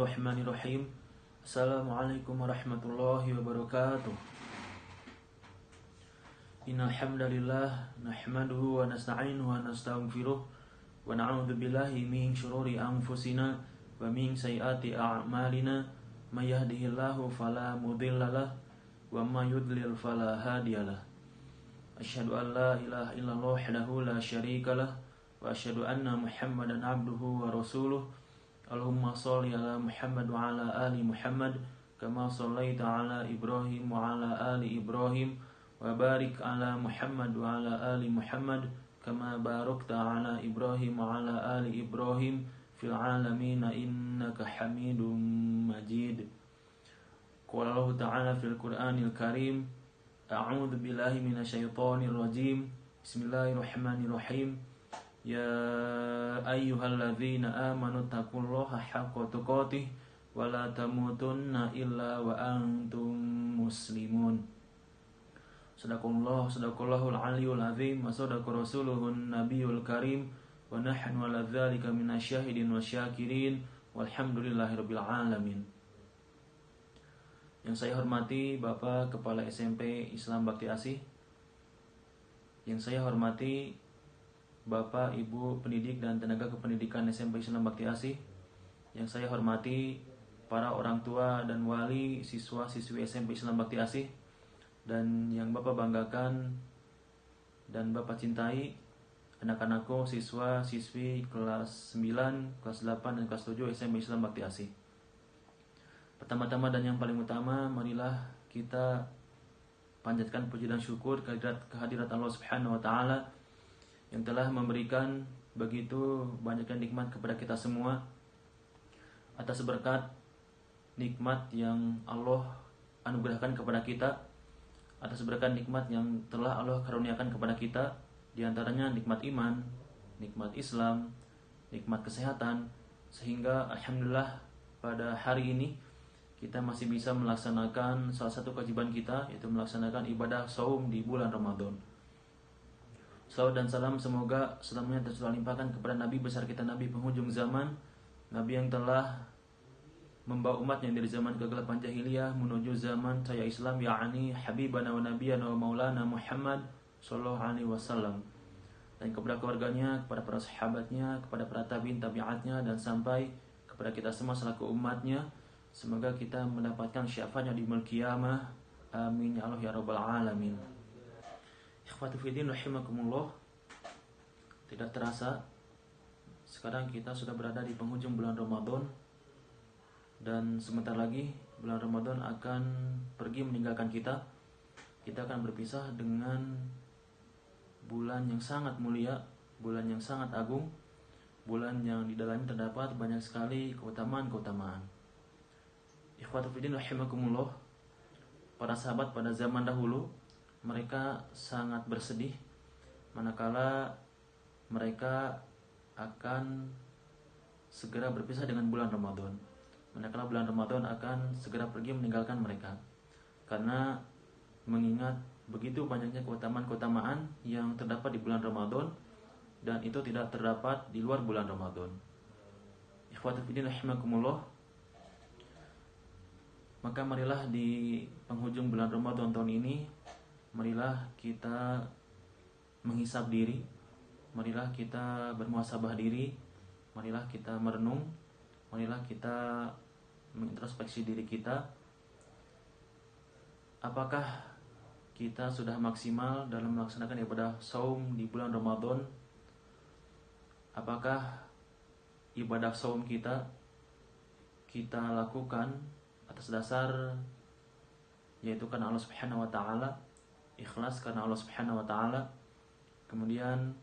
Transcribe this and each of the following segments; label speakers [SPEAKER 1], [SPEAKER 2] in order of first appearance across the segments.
[SPEAKER 1] Bismillahirrahmanirrahim. Assalamualaikum warahmatullahi wabarakatuh. Innal hamdalillah nahmaduhu wa nasta'inuhu wa nastaghfiruh wa na'udzu billahi min shururi anfusina wa min sayyiati a'malina may yahdihillahu fala mudhillalah wa may yudlil fala hadiyalah. Asyhadu an la ilaha illallah wahdahu la syarikalah wa asyhadu anna Muhammadan abduhu wa rasuluh. Allahumma sholli ala Muhammad wa ala ali Muhammad kama shallaita ala Ibrahim wa ala ali Ibrahim wa barik ala Muhammad wa ala ali Muhammad kama barakta ala Ibrahim wa ala ali Ibrahim fil alamin innaka Hamidum Majid. Qala Allah Ta'ala fil Qur'anil Karim, a'udzu billahi minasyaitonir rajim. Bismillahirrahmanirrahim. Ya ayyuhalladzina amanu taqullaha haqqa tuqatih wa la tamutunna illa wa antum muslimun. Sadaqallahul aliyyul azim wa sadaqa rasuluhun nabiyul karim wa nahnu ala dzalika minasyahidin wasyakirin walhamdulillahirabbil alamin. Yang saya hormati Bapak Kepala SMP Islam Bakti Asih. Yang saya hormati Bapak, Ibu pendidik dan tenaga kependidikan SMP Islam Bakti Asih. Yang saya hormati para orang tua dan wali siswa-siswi SMP Islam Bakti Asih. Dan yang Bapak banggakan dan Bapak cintai, anak-anakku, siswa-siswi kelas 9, kelas 8, dan kelas 7 SMP Islam Bakti Asih. Pertama-tama dan yang paling utama, marilah kita panjatkan puji dan syukur kehadirat Allah Subhanahu wa Ta'ala yang telah memberikan begitu banyaknya nikmat kepada kita semua, atas berkat nikmat yang Allah anugerahkan kepada kita, atas berkat nikmat yang telah Allah karuniakan kepada kita, diantaranya nikmat iman, nikmat Islam, nikmat kesehatan, sehingga alhamdulillah pada hari ini kita masih bisa melaksanakan salah satu kewajiban kita, yaitu melaksanakan ibadah saum di bulan Ramadan. Salawat dan salam semoga selamanya terlimpahkan kepada Nabi besar kita, Nabi penghujung zaman, Nabi yang telah membawa umatnya dari zaman kegelapan jahiliyah menuju zaman cahaya Islam, yakni Habibana wa Nabiyana wa Maulana Muhammad sallallahu alaihi wasallam, dan kepada keluarganya, kepada para sahabatnya, kepada para tabi'in tabi'atnya, dan sampai kepada kita semua selaku umatnya. Semoga kita mendapatkan syafaatnya di yaumil qiyamah. Amin ya Allah ya rabbal alamin. Ikhwati fiddin rahimakumullah. Tidak terasa sekarang kita sudah berada di penghujung bulan Ramadan, dan sebentar lagi bulan Ramadan akan pergi meninggalkan kita. Kita akan berpisah dengan bulan yang sangat mulia, bulan yang sangat agung, bulan yang di dalamnya terdapat banyak sekali keutamaan-keutamaan. Ikhwati fiddin rahimakumullah. Para sahabat pada zaman dahulu, mereka sangat bersedih manakala mereka akan segera berpisah dengan bulan Ramadan. Manakala bulan Ramadan akan segera pergi meninggalkan mereka, karena mengingat begitu banyaknya keutamaan-keutamaan yang terdapat di bulan Ramadan, dan itu tidak terdapat di luar bulan Ramadan. Ikhwati fiddin rahimakumullah. Maka marilah di penghujung bulan Ramadan tahun ini, marilah kita menghisab diri, marilah kita bermuhasabah diri, marilah kita merenung, marilah kita mengintrospeksi diri kita. Apakah kita sudah maksimal dalam melaksanakan ibadah saum di bulan Ramadan? Apakah ibadah saum kita lakukan atas dasar yaitu karena Allah Subhanahu wa Ta'ala, ikhlas karena Allah Subhanahu wa Ta'ala? Kemudian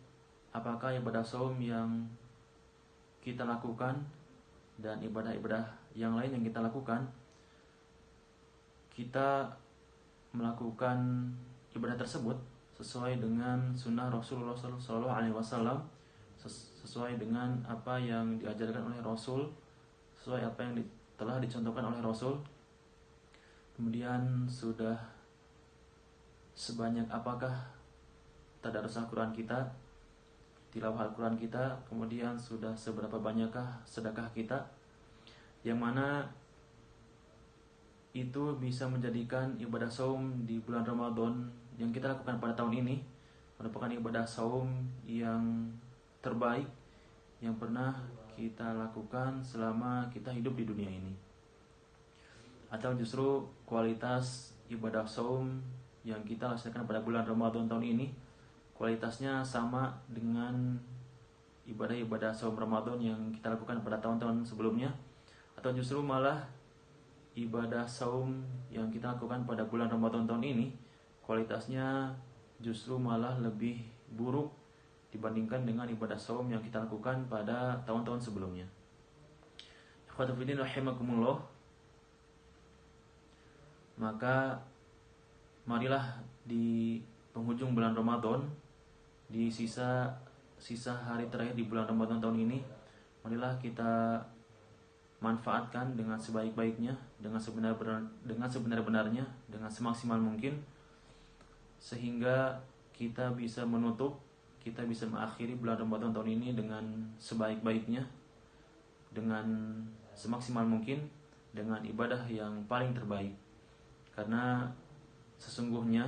[SPEAKER 1] apakah ibadah saum yang kita lakukan dan ibadah-ibadah yang lain yang kita lakukan, kita melakukan ibadah tersebut sesuai dengan sunnah Rasulullah SAW, sesuai dengan apa yang diajarkan oleh Rasul, sesuai apa yang telah dicontohkan oleh Rasul. Kemudian sudah sebanyak apakah tadarus Al-Quran kita, tilawah Al-Quran kita, kemudian sudah seberapa banyakkah sedekah kita, yang mana itu bisa menjadikan ibadah saum di bulan Ramadan yang kita lakukan pada tahun ini merupakan ibadah saum yang terbaik yang pernah kita lakukan selama kita hidup di dunia ini. Atau justru kualitas ibadah saum yang kita laksanakan pada bulan Ramadan tahun ini kualitasnya sama dengan ibadah-ibadah saum Ramadan yang kita lakukan pada tahun-tahun sebelumnya, atau justru malah ibadah saum yang kita lakukan pada bulan Ramadan tahun ini kualitasnya justru malah lebih buruk dibandingkan dengan ibadah saum yang kita lakukan pada tahun-tahun sebelumnya. Ikhwatu fiddin rahimakumullah. Maka marilah di penghujung bulan Ramadan, di sisa hari terakhir di bulan Ramadan tahun ini, marilah kita manfaatkan dengan sebaik-baiknya, dengan sebenar-benarnya, dengan semaksimal mungkin, sehingga kita bisa mengakhiri bulan Ramadan tahun ini dengan sebaik-baiknya, dengan semaksimal mungkin, dengan ibadah yang paling terbaik. Karena sesungguhnya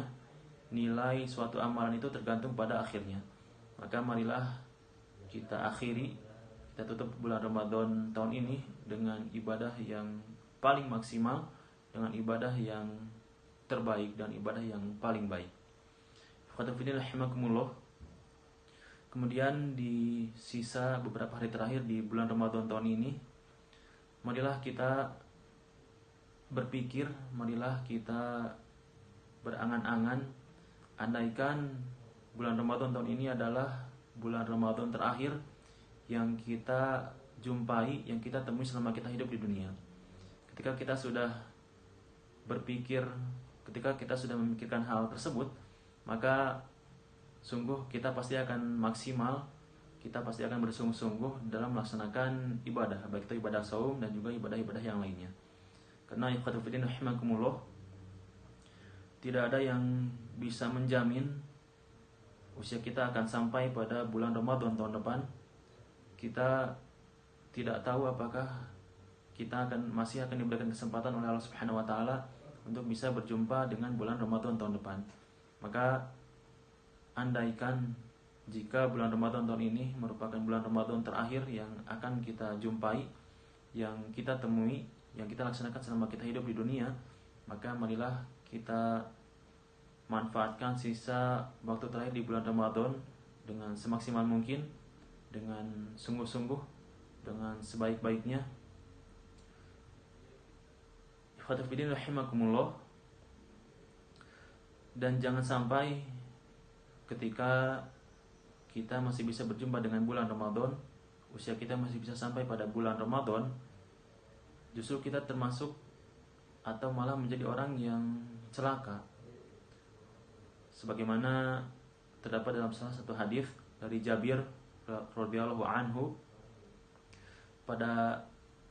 [SPEAKER 1] nilai suatu amalan itu tergantung pada akhirnya. Maka marilah kita tutup bulan Ramadan tahun ini dengan ibadah yang paling maksimal, dengan ibadah yang terbaik dan ibadah yang paling baik. Kemudian di sisa beberapa hari terakhir di bulan Ramadan tahun ini, marilah kita berpikir, marilah kita berangan-angan, andaikan bulan Ramadan tahun ini adalah bulan Ramadan terakhir yang kita jumpai, yang kita temui selama kita hidup di dunia. Ketika kita sudah memikirkan hal tersebut, maka sungguh kita pasti akan maksimal, kita pasti akan bersungguh-sungguh dalam melaksanakan ibadah, baik itu ibadah saum dan juga ibadah-ibadah yang lainnya. Karena ikhwatu fiddin rahimakumullah, tidak ada yang bisa menjamin usia kita akan sampai pada bulan Ramadan tahun depan. Kita tidak tahu apakah kita masih akan diberikan kesempatan oleh Allah Subhanahu wa taala untuk bisa berjumpa dengan bulan Ramadan tahun depan. Maka andaikan jika bulan Ramadan tahun ini merupakan bulan Ramadan terakhir yang akan kita jumpai, yang kita temui, yang kita laksanakan selama kita hidup di dunia, maka marilah kita manfaatkan sisa waktu terakhir di bulan Ramadan dengan semaksimal mungkin, dengan sungguh-sungguh, dengan sebaik-baiknya. Ikhwatu fiddin rahimakumullah. Dan jangan sampai ketika kita masih bisa berjumpa dengan bulan Ramadan, usia kita masih bisa sampai pada bulan Ramadan, justru kita termasuk atau malah menjadi orang yang celaka. Sebagaimana terdapat dalam salah satu hadis dari Jabir radhiyallahu anhu, pada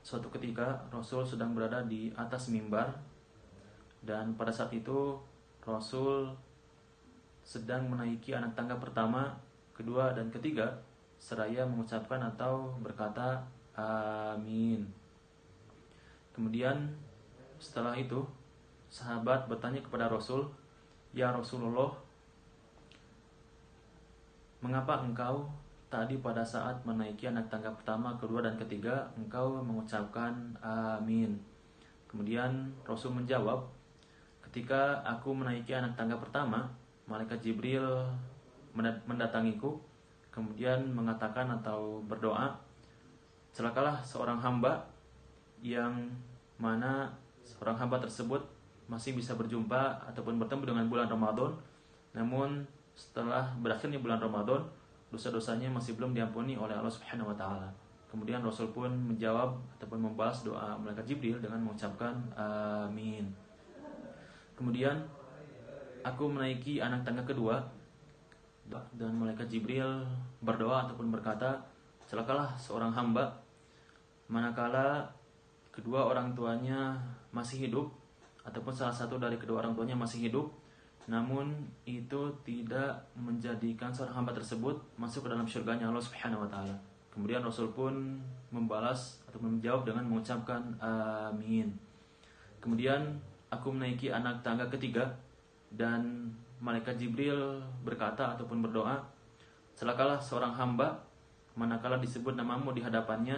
[SPEAKER 1] suatu ketika Rasul sedang berada di atas mimbar, dan pada saat itu Rasul sedang menaiki anak tangga pertama, kedua, dan ketiga seraya mengucapkan atau berkata amin. Kemudian setelah itu sahabat bertanya kepada Rasul, "Ya Rasulullah, mengapa engkau tadi pada saat menaiki anak tangga pertama, kedua, dan ketiga engkau mengucapkan amin?" Kemudian Rasul menjawab, "Ketika aku menaiki anak tangga pertama, malaikat Jibril mendatangiku, kemudian mengatakan atau berdoa, celakalah seorang hamba yang mana seorang hamba tersebut masih bisa berjumpa ataupun bertemu dengan bulan Ramadan, namun setelah berakhirnya bulan Ramadan, dosa-dosanya masih belum diampuni oleh Allah Subhanahu wa taala." Kemudian Rasul pun menjawab ataupun membalas doa malaikat Jibril dengan mengucapkan amin. Kemudian aku menaiki anak tangga kedua, dan malaikat Jibril berdoa ataupun berkata, celakalah seorang hamba manakala kedua orang tuanya masih hidup, ataupun salah satu dari kedua orang tuanya masih hidup, namun itu tidak menjadikan seorang hamba tersebut masuk ke dalam syurganya Allah Subhanahu wa taala. Kemudian Rasul pun membalas atau menjawab dengan mengucapkan amin. Kemudian aku menaiki anak tangga ketiga dan malaikat Jibril berkata ataupun berdoa, celakalah seorang hamba manakala disebut namamu di hadapannya,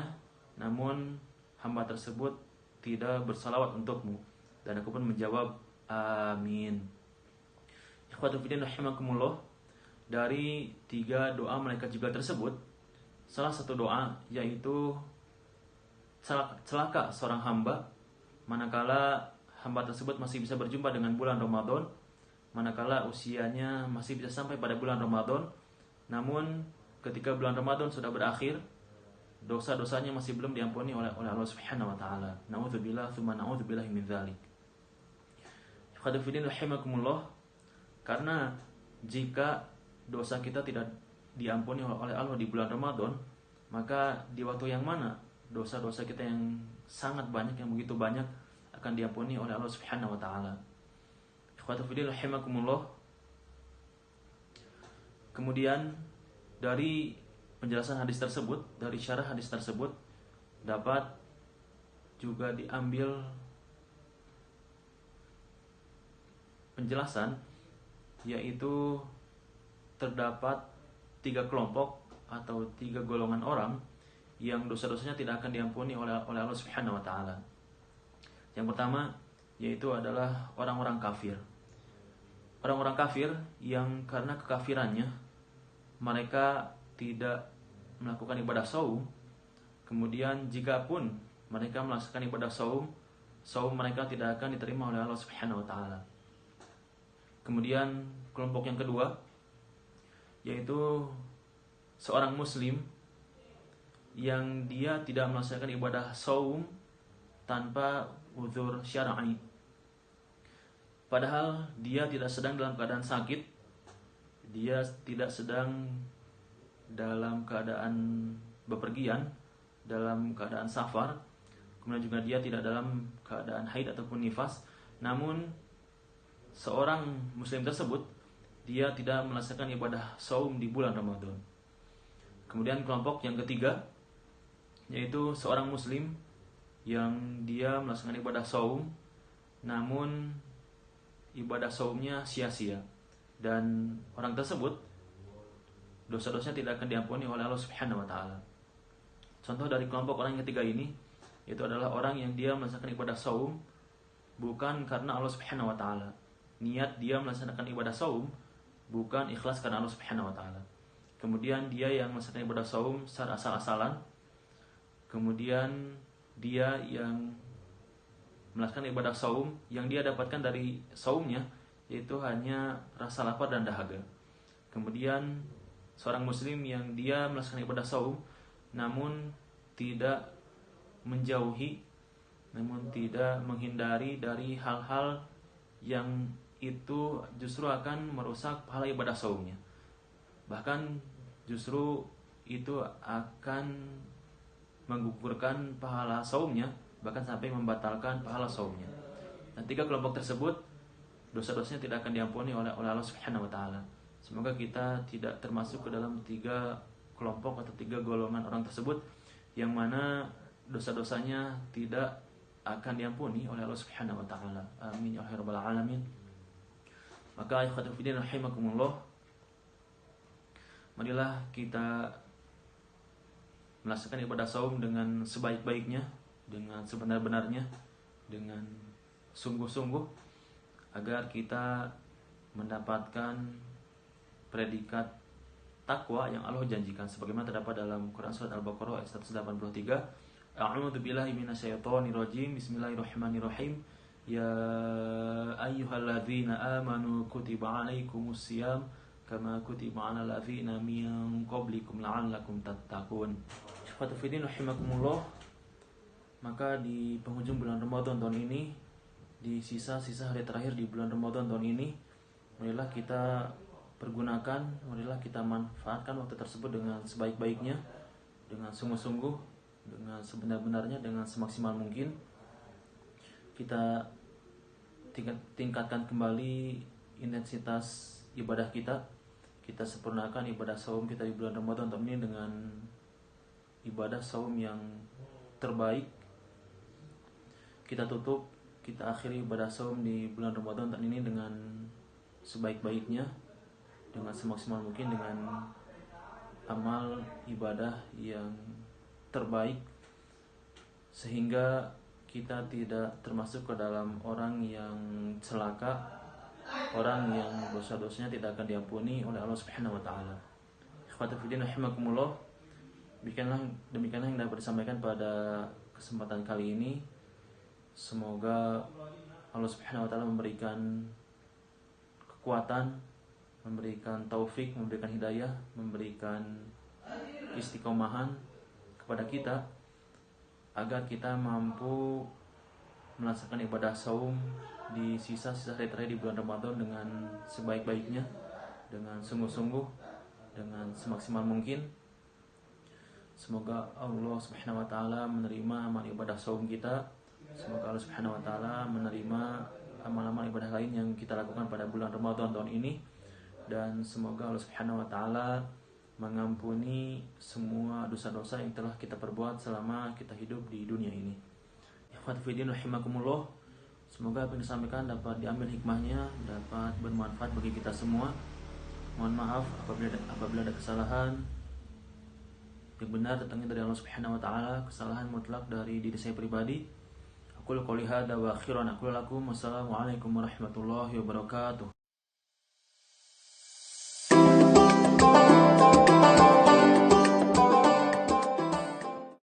[SPEAKER 1] namun hamba tersebut tidak bersalawat untukmu. Dan aku pun menjawab amin. Ikhwatul fillah rahimakumullah, dari 3 doa malaikat Jibril tersebut, salah satu doa yaitu celaka seorang hamba manakala hamba tersebut masih bisa berjumpa dengan bulan Ramadan, manakala usianya masih bisa sampai pada bulan Ramadan, namun ketika bulan Ramadan sudah berakhir, dosa-dosanya masih belum diampuni oleh Allah Subhanahu wa taala. Nauzubillah tsumma nauzubillah min dzalik. Ikhwatiddin rahimakumullah, karena jika dosa kita tidak diampuni oleh Allah di bulan Ramadan, maka di waktu yang mana dosa-dosa kita yang sangat banyak, yang begitu banyak, akan diampuni oleh Allah Subhanahu wa taala. Ikhwatiddin rahimakumullah. Kemudian dari penjelasan hadis tersebut, dari syarah hadis tersebut, dapat juga diambil penjelasan, yaitu terdapat 3 kelompok atau 3 golongan orang yang dosa-dosanya tidak akan diampuni oleh Allah Subhanahu wa taala. Yang pertama yaitu adalah orang-orang kafir. Orang-orang kafir yang karena kekafirannya mereka tidak melakukan ibadah saum. Kemudian jika pun mereka melaksanakan ibadah saum mereka tidak akan diterima oleh Allah Subhanahu wa taala. Kemudian kelompok yang kedua yaitu seorang muslim yang dia tidak melaksanakan ibadah saum tanpa uzur syar'i. Padahal dia tidak sedang dalam keadaan sakit, dia tidak sedang dalam keadaan bepergian, dalam keadaan safar, kemudian juga dia tidak dalam keadaan haid ataupun nifas, namun seorang muslim tersebut dia tidak melaksanakan ibadah saum di bulan Ramadan. Kemudian kelompok yang ketiga yaitu seorang muslim yang dia melaksanakan ibadah saum, namun ibadah saumnya sia-sia, dan orang tersebut dosa-dosanya tidak akan diampuni oleh Allah Subhanahu wa taala. Contoh dari kelompok orang yang ketiga ini itu adalah orang yang dia melaksanakan ibadah saum bukan karena Allah Subhanahu wa taala. Niat dia melaksanakan ibadah saum bukan ikhlas karena Allah Subhanahu wa taala. Kemudian dia yang melaksanakan ibadah saum secara asal-asalan. Kemudian dia yang melaksanakan ibadah saum yang dia dapatkan dari saumnya yaitu hanya rasa lapar dan dahaga. Kemudian seorang muslim yang dia melaksanakan ibadah saum namun tidak menjauhi, namun tidak menghindari dari hal-hal yang itu justru akan merusak pahala ibadah saumnya. Bahkan justru itu akan menggugurkan pahala saumnya, bahkan sampai membatalkan pahala saumnya. Dan 3 kelompok tersebut dosa-dosanya tidak akan diampuni oleh Allah Subhanahu wa taala. Semoga kita tidak termasuk ke dalam 3 kelompok atau 3 golongan orang tersebut yang mana dosa-dosanya tidak akan diampuni oleh Allah Subhanahu wa taala. Amin ya rabbal alamin. Maka ikhwatul fillah rahimakumullah, marilah kita melaksanakan ibadah saum dengan sebaik-baiknya, dengan sebenar-benarnya, dengan sungguh-sungguh, agar kita mendapatkan predikat takwa yang Allah janjikan sebagaimana terdapat dalam Quran surat Al-Baqarah ayat 183. A'udzu billahi minasyaitonir rajim. Bismillahirrahmanirrahim. Ya ayyuhalladzina amanu kutiba alaikumusiyam kama kutiba 'alal ladzina min qablikum la'allakum tattaqun. Ikhwatu fiddin rahimakumullah. Maka di penghujung bulan Ramadan tahun ini, di sisa-sisa hari terakhir di bulan Ramadan tahun ini, marilah kita pergunakan, marilah kita manfaatkan waktu tersebut dengan sebaik-baiknya, dengan sungguh-sungguh, dengan sebenar-benarnya, dengan semaksimal mungkin. Kita tingkatkan kembali intensitas ibadah kita. Kita sempurnakan ibadah saum kita di bulan Ramadan tahun ini dengan ibadah saum yang terbaik. Kita tutup, kita akhiri ibadah saum di bulan Ramadan tahun ini dengan sebaik-baiknya, dengan semaksimal mungkin, dengan amal ibadah yang terbaik, sehingga kita tidak termasuk ke dalam orang yang celaka, orang yang dosa-dosanya tidak akan diampuni oleh Allah Subhanahu wa taala. Ikhwati fillah rahimakumullah. Demikianlah yang dapat disampaikan pada kesempatan kali ini. Semoga Allah Subhanahu wa taala memberikan kekuatan, memberikan taufik, memberikan hidayah, memberikan istiqomahan kepada kita agar kita mampu melaksanakan ibadah saum di sisa-sisa hari terakhir di bulan Ramadan dengan sebaik-baiknya, dengan sungguh-sungguh, dengan semaksimal mungkin. Semoga Allah Subhanahu wa taala menerima amal ibadah saum kita. Semoga Allah Subhanahu wa taala menerima amal-amal ibadah lain yang kita lakukan pada bulan Ramadan tahun ini, dan semoga Allah Subhanahu wa taala mengampuni semua dosa-dosa yang telah kita perbuat selama kita hidup di dunia ini. Ikhwati fillah rahimakumullah. Semoga apa yang disampaikan dapat diambil hikmahnya, dapat bermanfaat bagi kita semua. Mohon maaf apabila ada kesalahan. Yang benar datangnya dari Allah Subhanahu wa taala, kesalahan mutlak dari diri saya pribadi. Aku qouli hadza wa akhiran aqulu lakum wassalamu alaikum warahmatullahi wabarakatuh.